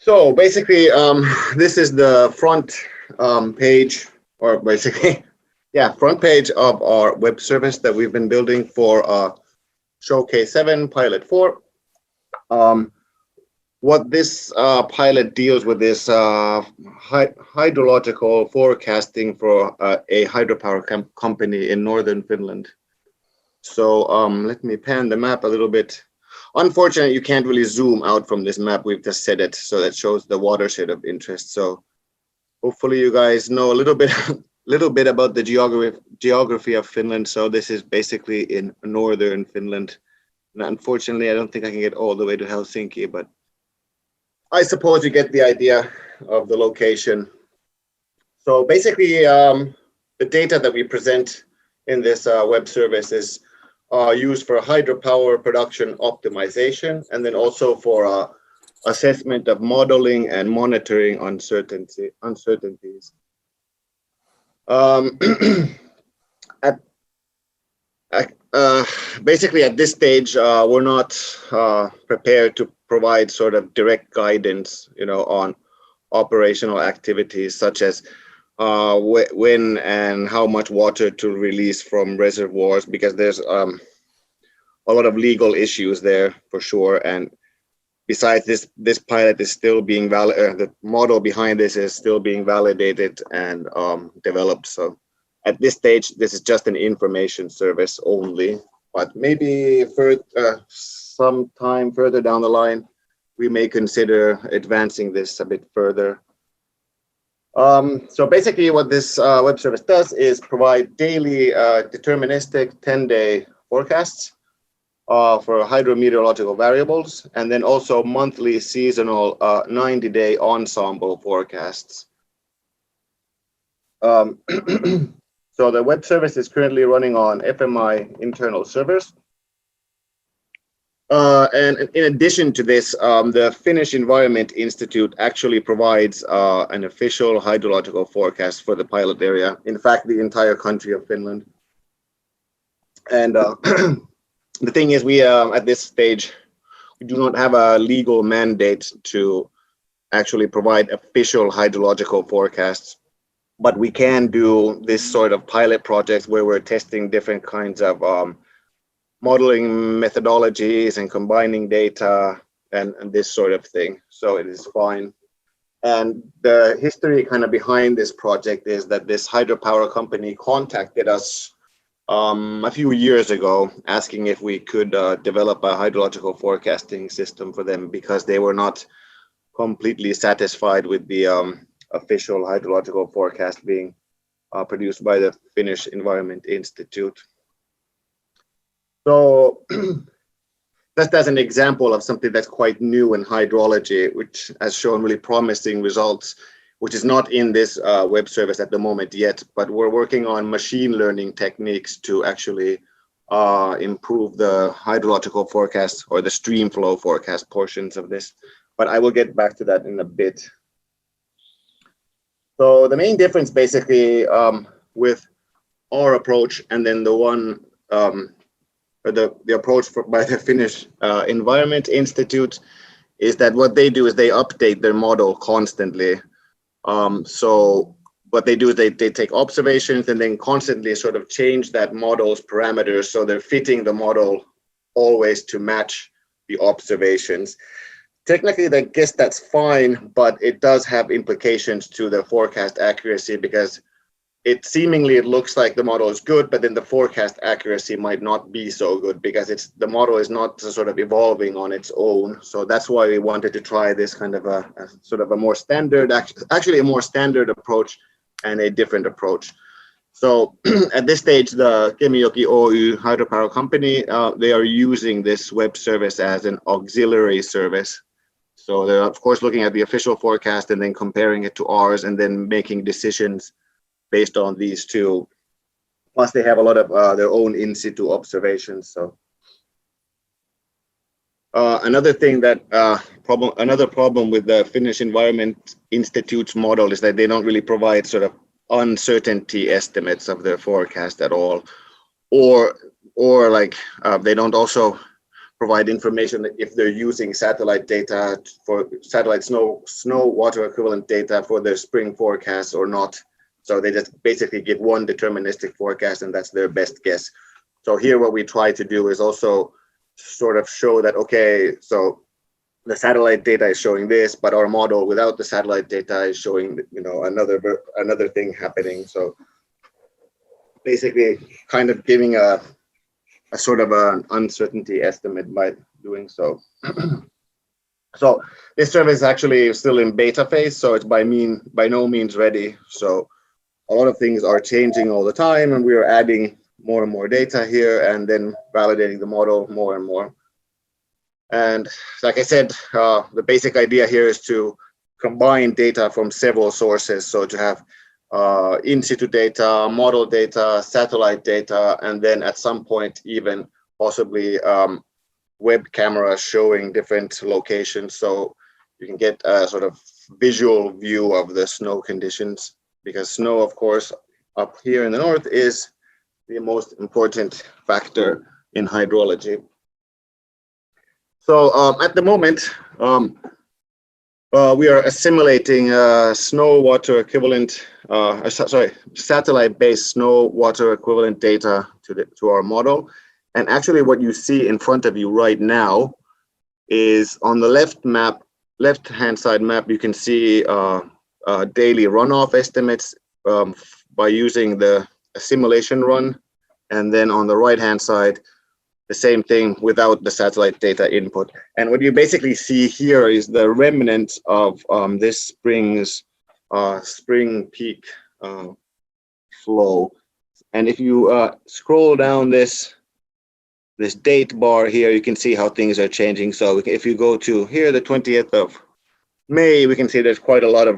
So basically, this is the front page, or basically, yeah, front page of our web service that we've been building for Showcase 7 Pilot 4. What this pilot deals with is hydrological forecasting for a hydropower company in northern Finland. So let me pan the map a little bit. Unfortunately, you can't really zoom out from this map. We've just set it so that shows the watershed of interest. So hopefully you guys know a little bit about the geography of Finland. So this is basically in northern Finland. And unfortunately, I don't think I can get all the way to Helsinki, but I suppose you get the idea of the location. So basically, the data that we present in this web service is used for hydropower production optimization, and then also for assessment of modeling and monitoring uncertainties. Basically, at this stage, we're not prepared to provide sort of direct guidance, on operational activities such as when and how much water to release from reservoirs, because there's a lot of legal issues there for sure. And besides, this pilot is still being the model behind this is still being validated and developed. So at this stage, this is just an information service only, but maybe for some time further down the line, we may consider advancing this a bit further. So basically what this web service does is provide daily deterministic 10-day forecasts for hydrometeorological variables, and then also monthly seasonal 90-day ensemble forecasts. So the web service is currently running on FMI internal servers. And in addition to this, the Finnish Environment Institute actually provides an official hydrological forecast for the pilot area. In fact, the entire country of Finland. And the thing is, we at this stage, we do not have a legal mandate to actually provide official hydrological forecasts, but we can do this sort of pilot projects where we're testing different kinds of modeling methodologies and combining data and this sort of thing. So it is fine. And the history kind of behind this project is that this hydropower company contacted us a few years ago asking if we could develop a hydrological forecasting system for them, because they were not completely satisfied with the official hydrological forecast being produced by the Finnish Environment Institute. So just as an example of something that's quite new in hydrology, which has shown really promising results, which is not in this web service at the moment yet, but we're working on machine learning techniques to actually improve the hydrological forecast or the stream flow forecast portions of this. But I will get back to that in a bit. So the main difference basically with our approach and then the one or the approach by the Finnish Environment Institute is that what they do is they update their model constantly. So what they do is they take observations and then constantly sort of change that model's parameters, so they're fitting the model always to match the observations. Technically, I guess that's fine, but it does have implications to the forecast accuracy, because it looks like the model is good, but then the forecast accuracy might not be so good because the model is not sort of evolving on its own. So that's why we wanted to try this kind of a sort of a more standard, actually a more standard approach and a different approach. So at this stage, the Kemijoki Oy hydropower company, they are using this web service as an auxiliary service. So they're of course looking at the official forecast and then comparing it to ours and then making decisions based on these two. Plus they have a lot of their own in situ observations. So another thing that another problem with the Finnish Environment Institute's model is that they don't really provide sort of uncertainty estimates of their forecast at all, or like they don't also provide information if they're using satellite data for satellite snow water equivalent data for their spring forecast or not. So they just basically give one deterministic forecast, and that's their best guess. So here what we try to do is also sort of show that, okay, so the satellite data is showing this, but our model without the satellite data is showing, you know, another thing happening. So basically kind of giving a sort of an uncertainty estimate by doing so. So this service is actually still in beta phase, so it's by no means ready. So a lot of things are changing all the time, and we are adding more and more data here and then validating the model more and more. And like I said, the basic idea here is to combine data from several sources. So to have in situ data, model data, satellite data, and then at some point even possibly web cameras showing different locations. So you can get a sort of visual view of the snow conditions, because snow, of course, up here in the north is the most important factor in hydrology. So at the moment, we are assimilating snow water equivalent, satellite-based snow water equivalent data to our model. And actually what you see in front of you right now is on the left-hand side map, you can see daily runoff estimates by using the simulation run. And then on the right-hand side, the same thing without the satellite data input. And what you basically see here is the remnants of this spring's spring peak flow. And if you scroll down this date bar here, you can see how things are changing. So if you go to here, the 20th of May, we can see there's quite a lot of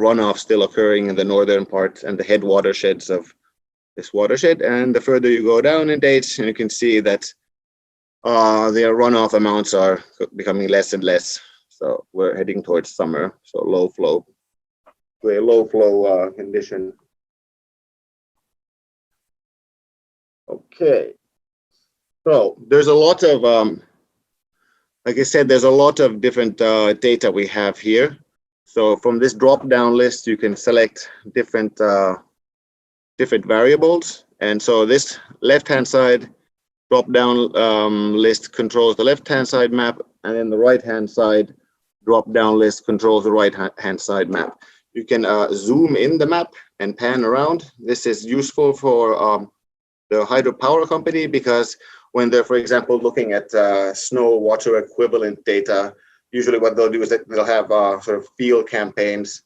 runoff still occurring in the northern part and the head watersheds of this watershed. And the further you go down in dates, you can see that their runoff amounts are becoming less and less. So we're heading towards summer, so low flow condition. Okay. So there's a lot of, like I said, there's a lot of different data we have here. So from this drop-down list, you can select different variables. And so this left-hand side drop-down list controls the left-hand side map, and then the right-hand side drop-down list controls the right-hand side map. You can zoom in the map and pan around. This is useful for the hydropower company, because when they're, for example, looking at snow water equivalent data, usually what they'll do is that they'll have sort of field campaigns,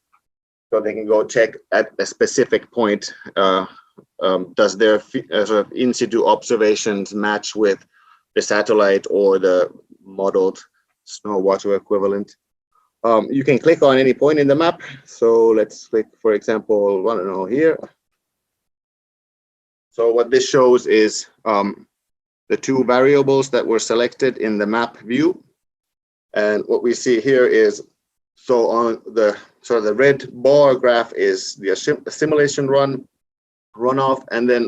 so they can go check at a specific point, does their sort of in situ observations match with the satellite or the modeled snow water equivalent. You can click on any point in the map. So let's click, for example, I don't know, here. So what this shows is the two variables that were selected in the map view. And what we see here is, so on the sort of the red bar graph is the simulation runoff, and then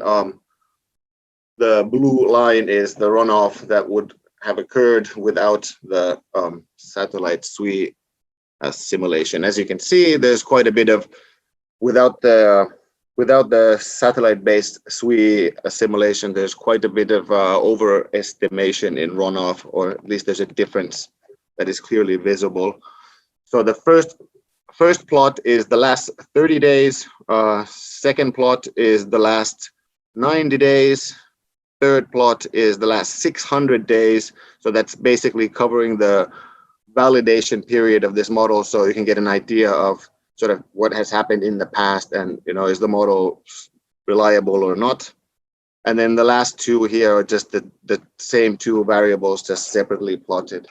the blue line is the runoff that would have occurred without the satellite SWE simulation. As you can see, there's quite a bit of, without the satellite-based SWE simulation, there's quite a bit of overestimation in runoff, or at least there's a difference that is clearly visible. So the first plot is the last 30 days, second plot is the last 90 days, third plot is the last 600 days. So that's basically covering the validation period of this model, so you can get an idea of sort of what has happened in the past, and is the model reliable or not. And then the last two here are just the same two variables, just separately plotted.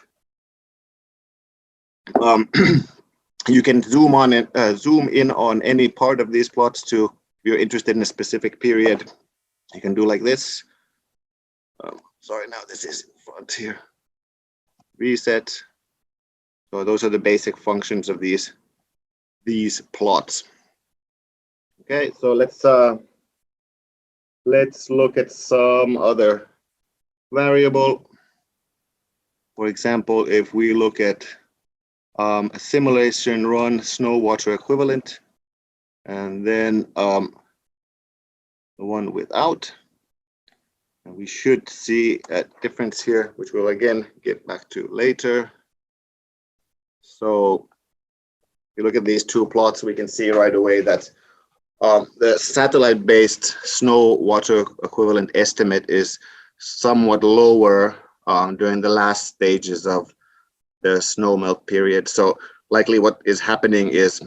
You can zoom in on any part of these plots to, if you're interested in a specific period, you can do like this. Sorry, now this is in front here. Reset. So those are the basic functions of these plots. Okay, so let's look at some other variable. for example, if we look at a simulation run snow water equivalent, and then the one without, and we should see a difference here, which we'll again get back to later. So if you look at these two plots, we can see right away that the satellite-based snow water equivalent estimate is somewhat lower during the last stages of the snow melt period. So likely what is happening is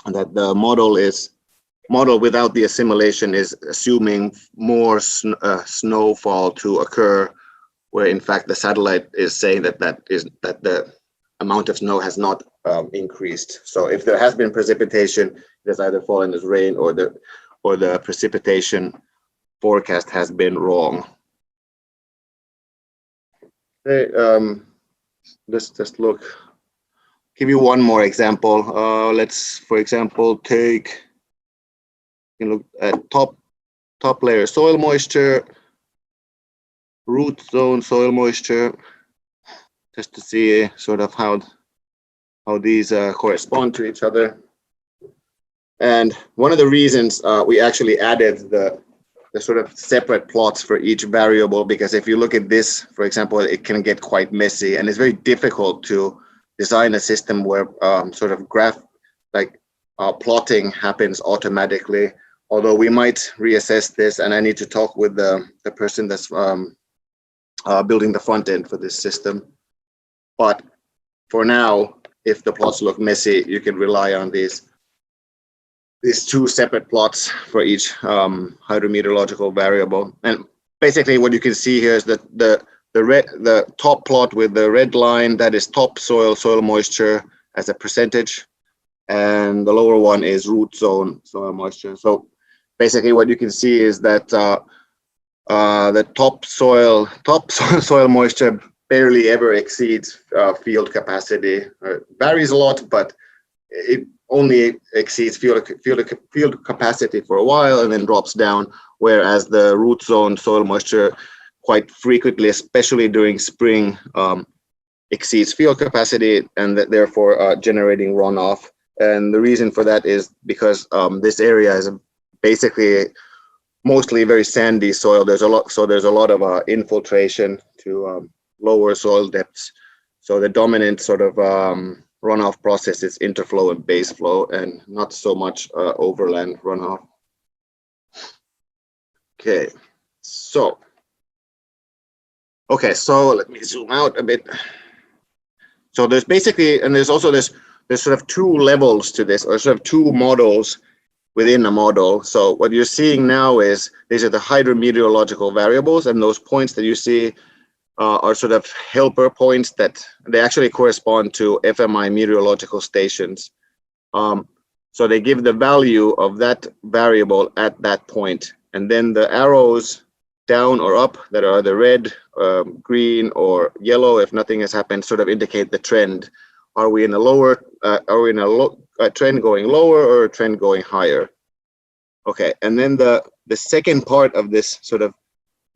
that the model without the assimilation is assuming more snowfall to occur, where in fact the satellite is saying that the amount of snow has not increased. So if there has been precipitation, it has either fallen as rain, or the precipitation forecast has been wrong. Okay, let's just give you one more example. Let's, for example, take, you look at top layer soil moisture, root zone soil moisture, just to see sort of how these correspond to each other. And one of the reasons we actually added the sort of separate plots for each variable, because if you look at this, for example, it can get quite messy, and it's very difficult to design a system where sort of plotting happens automatically. Although we might reassess this, and I need to talk with the person that's building the front end for this system. But for now, if the plots look messy, you can rely on these two separate plots for each hydrometeorological variable. And basically what you can see here is that the top plot with the red line, that is top soil moisture as a percentage, and the lower one is root zone soil moisture. So basically what you can see is that the top soil moisture barely ever exceeds field capacity. It varies a lot, but it only exceeds field capacity for a while and then drops down, whereas the root zone soil moisture quite frequently, especially during spring, exceeds field capacity, and therefore generating runoff. And the reason for that is because this area is basically mostly very sandy soil. There's a lot of infiltration to lower soil depths. So the dominant sort of runoff process is interflow and base flow, and not so much overland runoff. Okay, so let me zoom out a bit. So there's basically, and there's also there's sort of two levels to this, or sort of two models within a model. So what you're seeing now is these are the hydrometeorological variables, and those points that you see are sort of helper points that they actually correspond to FMI meteorological stations. So they give the value of that variable at that point, and then the arrows down or up that are the red, green, or yellow, if nothing has happened, sort of indicate the trend. Are we in a lower? Are we in a trend going lower or a trend going higher? Okay, and then the second part of this sort of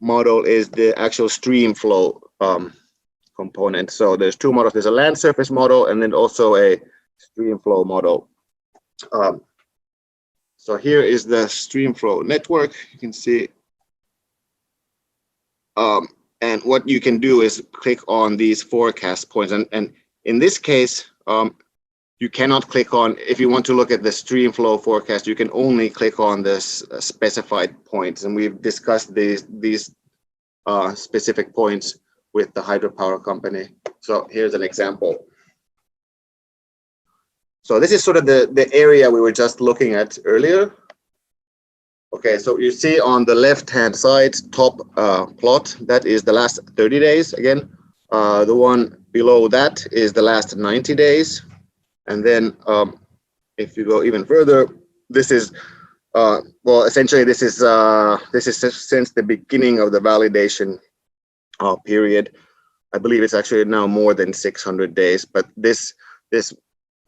model is the actual stream flow component. So there's two models. There's a land surface model and then also a stream flow model. So here is the stream flow network. You can see, and what you can do is click on these forecast points. And in this case, you cannot click on, if you want to look at the stream flow forecast, you can only click on this specified points. And we've discussed these specific points with the hydropower company. So here's an example. So this is sort of the area we were just looking at earlier. Okay, so you see on the left-hand side top plot, that is the last 30 days again. The one below that is the last 90 days. And then if you go even further, this is, well, essentially this is since the beginning of the validation period. I believe it's actually now more than 600 days, but this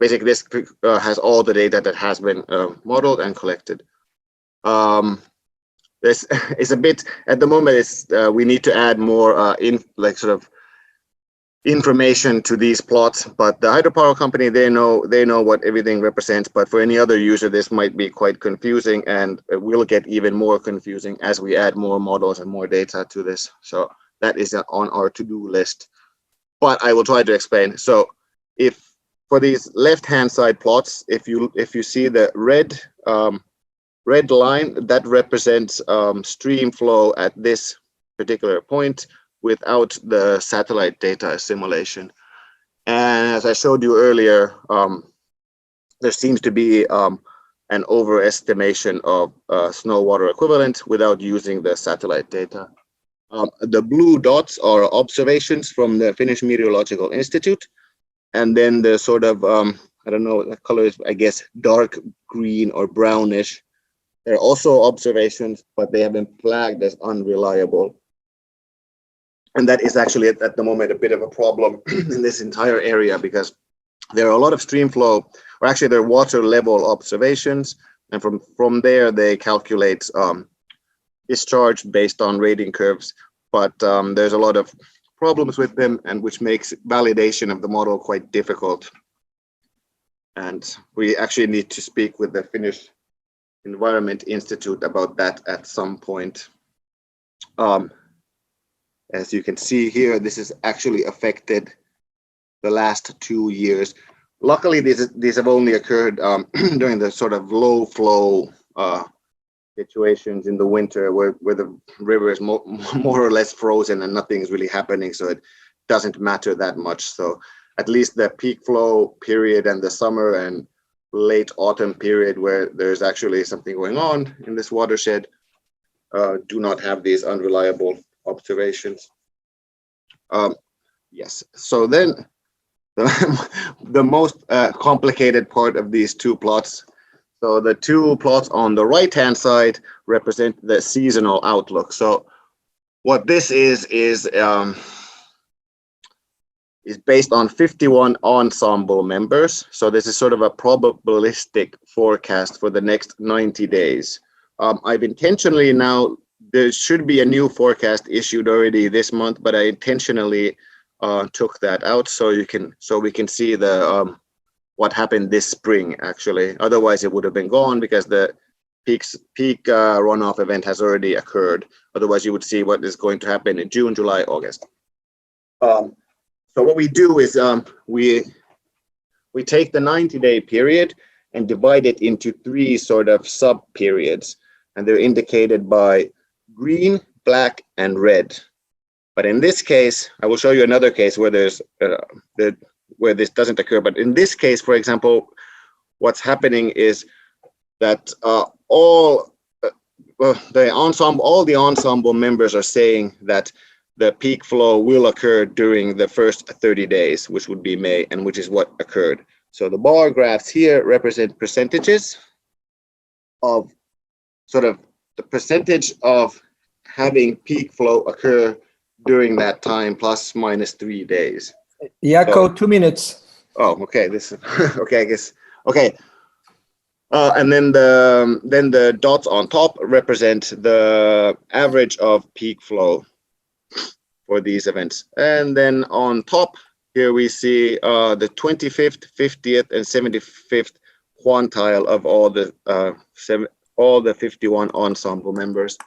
basically has all the data that has been modeled and collected. This is a bit, at the moment, it's we need to add more information to these plots, but the hydropower company, they know what everything represents. But for any other user, this might be quite confusing, and it will get even more confusing as we add more models and more data to this. So that is on our to-do list, but I will try to explain. So if for these left-hand side plots, if you see the red line, that represents stream flow at this particular point without the satellite data assimilation. And as I showed you earlier, there seems to be an overestimation of snow water equivalent without using the satellite data. The blue dots are observations from the Finnish Meteorological Institute. And then the sort of, I don't know what the color is, I guess dark green or brownish. There are also observations, but they have been flagged as unreliable. And that is actually at the moment a bit of a problem in this entire area, because there are a lot of stream flow, or actually there are water level observations. And from there, they calculate discharge based on rating curves. But there's a lot of problems with them, and which makes validation of the model quite difficult. And we actually need to speak with the Finnish Environment Institute about that at some point. As you can see here, this has actually affected the last 2 years. Luckily, these have only occurred during the sort of low flow situations in the winter, where the river is more or less frozen and nothing is really happening, so it doesn't matter that much. So at least the peak flow period and the summer and late autumn period, where there's actually something going on in this watershed, do not have these unreliable observations. Yes, so then the most complicated part of these two plots. So the two plots on the right-hand side represent the seasonal outlook. So what this is based on 51 ensemble members. So this is sort of a probabilistic forecast for the next 90 days. I've intentionally now, there should be a new forecast issued already this month, but I intentionally took that out so we can see the what happened this spring actually. Otherwise it would have been gone, because the peak runoff event has already occurred. Otherwise you would see what is going to happen in June, July, August. So what we do is we take the 90-day period and divide it into 3 sort of sub periods, and they're indicated by green, black, and red. But in this case, I will show you another case where there's where this doesn't occur. But in this case, for example, what's happening is that all the ensemble members are saying that the peak flow will occur during the first 30 days, which would be May, and which is what occurred. So the bar graphs here represent percentages of sort of the percentage of having peak flow occur during that time, plus minus 3 days. Jaakko, so, 2 minutes. Oh, okay. This okay, I guess. Okay. And then the dots on top represent the average of peak flow for these events. And then on top here we see the 25th, 50th, and 75th quantile of all the 51 ensemble members.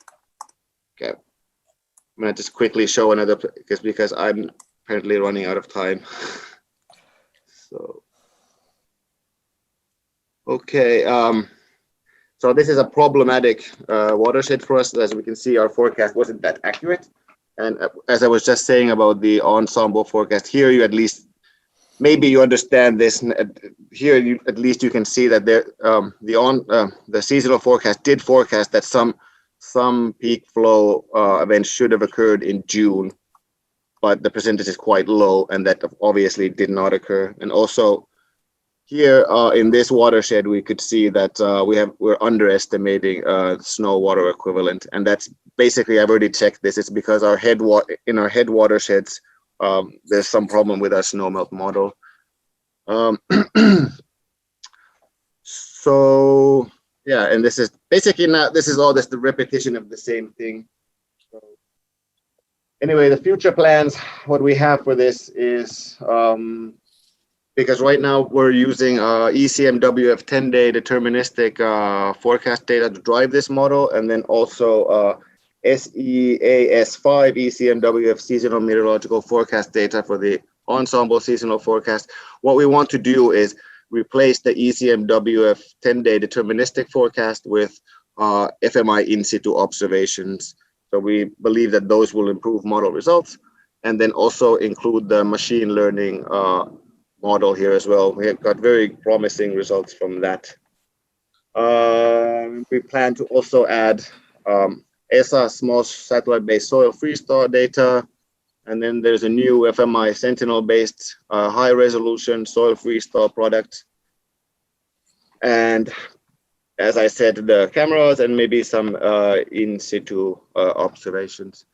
Okay, I'm gonna just quickly show another because I'm apparently running out of time. So okay, so this is a problematic watershed for us. As we can see, our forecast wasn't that accurate. And as I was just saying about the ensemble forecast, here you at least, maybe you understand this. Here you at least you can see that there, the seasonal forecast did forecast that some peak flow events should have occurred in June, but the percentage is quite low, and that obviously did not occur. And also here in this watershed, we could see that we're underestimating snow water equivalent, and that's basically, I've already checked this. It's because in our head watersheds, there's some problem with our snowmelt model. So yeah, and this is basically now, this is all just the repetition of the same thing. So anyway, the future plans, what we have for this is, because right now we're using ECMWF 10-day deterministic forecast data to drive this model, and then also SEAS5 ECMWF seasonal meteorological forecast data for the ensemble seasonal forecast. What we want to do is replace the ECMWF 10-day deterministic forecast with FMI in situ observations. So we believe that those will improve model results, and then also include the machine learning model here as well. We have got very promising results from that. We plan to also add ESA small satellite-based soil freeze-thaw data, and then there's a new FMI Sentinel-based high-resolution soil freeze-thaw product. And as I said, the cameras and maybe some in situ observations.